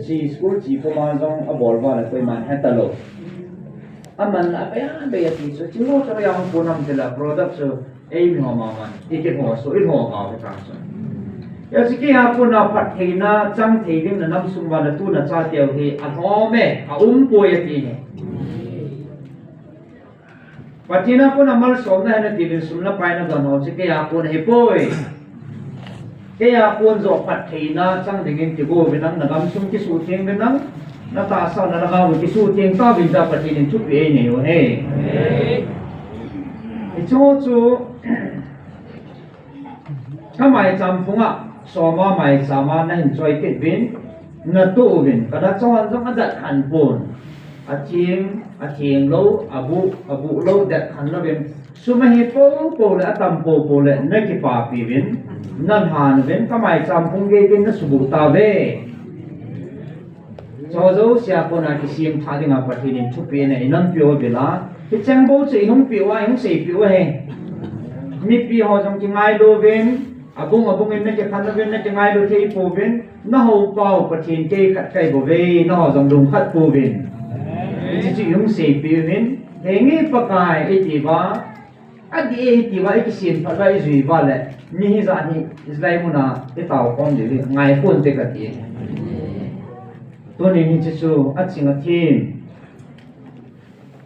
Chỉ school chỉ có mà trong ở bol vào là tôi mà hết talo. Aman apa ya be ti so chỉ lo cho yang pun nam tela product so aim ho ma man iket ho so it ho ka ka so. Ya siki ha pun na phat theina chang theiding na nam sum wa na tu na cha teu hi a ho me a poi ti he. Patina pun amal som na na ti sum na pai na ga no siki ha pun he poi. Kaya pun zo pat theina chang dingin ti go binang nagam sum ki su theng binang na ta sa na ga ki su theng ta bin da pat hin chu pe ne yo he e cho chu kamai cham phunga so ma mai sama na enjoy ke bin na tu bin kada chon jong adat han pon a thieng lo abu lo dat han lo bin sumahi po le atam po le na ki pa pi bin nan han ben kamai cham phung ge bin na subu ta ve cho zo sia ko na ki sim tha ding a pathin in thu pe ne nan pyo bila ki chang bo che hong pyo a hong sei pyo he mi pi ho jong ki ngai do ben abung in na ki khan ben na ki ngai do thei po ben na ho pau pathin ke khat kai bo ve na ho jong dum khat po ben chi chi hong sei pyo ben hengi pakai e ti ba adi e ti ba e ki sim pha lai zui ba le ni hi za ni islai mu na e tao kon de ngai pon te ka tiตัวนี้นี่จะสู้อัดสิ่งที่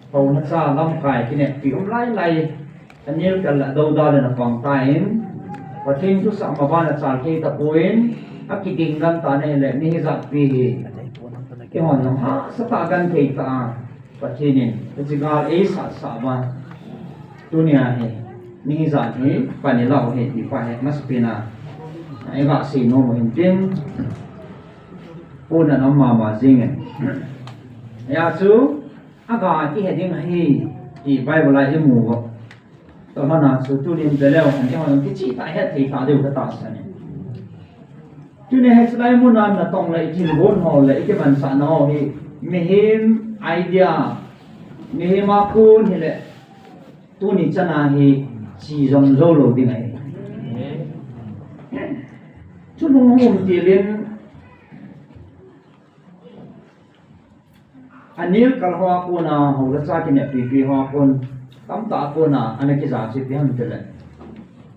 เขาหน้าซาล้ำกายที่เนี่ยผิวไล่อันนี้กันละดูดาเลยนะฟังตายพอทิ้งทุกสัมมาบ้านอาจารย์ที่ตะปูนอักกิดิงกันตาเนี่ยแหละนี่จักปีที่หัวน้ำฮะสตากันที่ตาพอทิ้งเนี่ยจะกาลสาบ้านตัวนี้นี่จักนี่ปานนี้เราเห็นที่ไปมัสปีน่ะไอ้กาสีโนมเห็นจริงพูดน้ำมาจริงยาสูอากาศที่เห็นยังไงที่ไปเวลาที่หมู่ก็ตอนนั้นสูจุลินไปแล้วผมจะเอาที่จีตายให้ที่ขาเดียวก็ตัดสินจุลินให้สลายมุนันน่ะต้องเลยที่บนหอเลยที่มันสานอที่มีเห็นไอเดียมีเห็นมาคูนที่เลยตัวนี้จะน่าให้ชีจงโจโลดีไหมจุลงมุมที่เรียนอันนี้กัลหัวกูน่ะหัวรัชกินเนี่ยปีหัวกูตั้มตากูน่ะอันนี้กิจารสิพี่ฮันเจริญ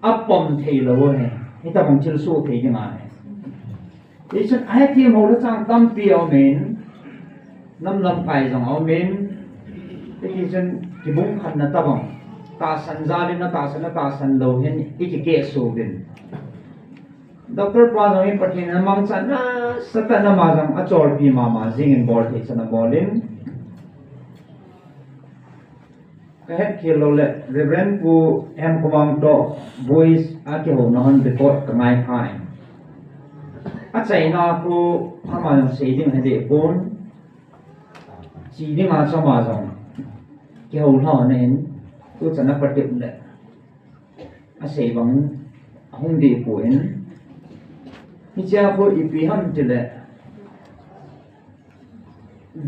อัปปมเทโลเฮนี่ตาผมชิลสู้เทยังไงดิฉันไอ้ที่หัวรัชตั้มปีเอาเมนน้ำลำไก่สองเอาเมนดิฉันที่บุ้งขันนะตาบังตาสันซาลินนะตาสันโลเห็นที่จะเกศสูบินดรปราโนอินปฏิณมังสันนะสตันมาจังอจอลปีมาจิงอินบอลที่ฉันบอลินก็เห็นคิโลเล่เรเวนกูแอมกวางโตบอยส์อาเกโฮนฮันเดคอร์กับไมค์ไฮอาใจน่ากูทำมาจังเสียดิ้งให้เด็กปุ่นจีดิ้งอาชมาจังเกโฮนฮันเองกูจะนับปฏิบัติอาศัยบังห้องเด็กปุ่นนี่จะพูดอีพีฮันจะเลย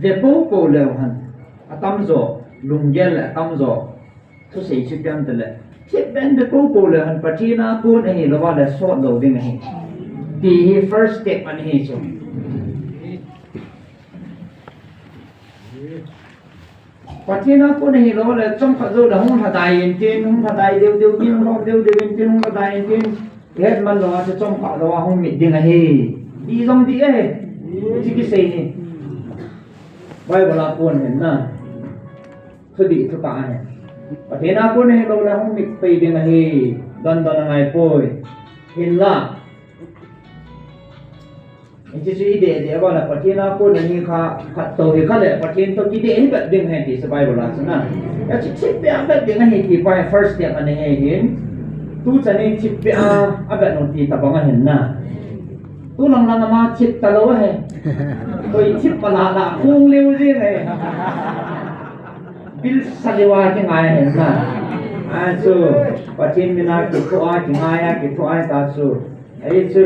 เด็กผู้เลี้ยงฮันอาตั้มโจลุงเยลอาตั้มโจทุกสิ่งชิบยันจะเลยชิบเป็นเด็กผู้เลี้ยงฮันปัจจุบันกูเนี่ยเราว่าเด็กสอดเราดิ้งให้ดี first step อันนี้จ้ะปัจจุบันกูเนี่ยเราว่าเด็กจงขัดเราเดี๋ยวห้องขัดใจเย็นห้องขัดใจเดี๋ยวกินห้องเดี๋ยวเย็นห้องขัดใจเย็นเฮ็ดมันเราจะจงขัดเราว่าห้องมิดยังไงดีตรงดีที่กี่สิ่งนี่ไว้เวลาคนเห็นนะสติสตาเนี่ยประเทศนาคนเห็นเราแล้วห้องมิดไปยังไงดันยังไงป่วยเห็นละที่สุดเดี๋ยวว่าละประเทศนาคนนี่ค่ะขัดตัวเขาเลยประเทศตัวกี่เดือนแบบยังไงที่สบายเวลาฉะนั้นแล้วชิดไปอันแบบยังไงที่ไป first step อันนี้เห็นตู้จะนี่ชิดไปอันแบบนนทีตะบังเห็นนะตู้ลังมาชิดตะโลเฮตัวชิดปลาละพุ่งเร็วสิเลยบิลสัลวาที่ไงเห็นนะอันสู้ปัจจุบันกิจวัตรที่ไงกิจวัตรตาสู้ไอ้สู้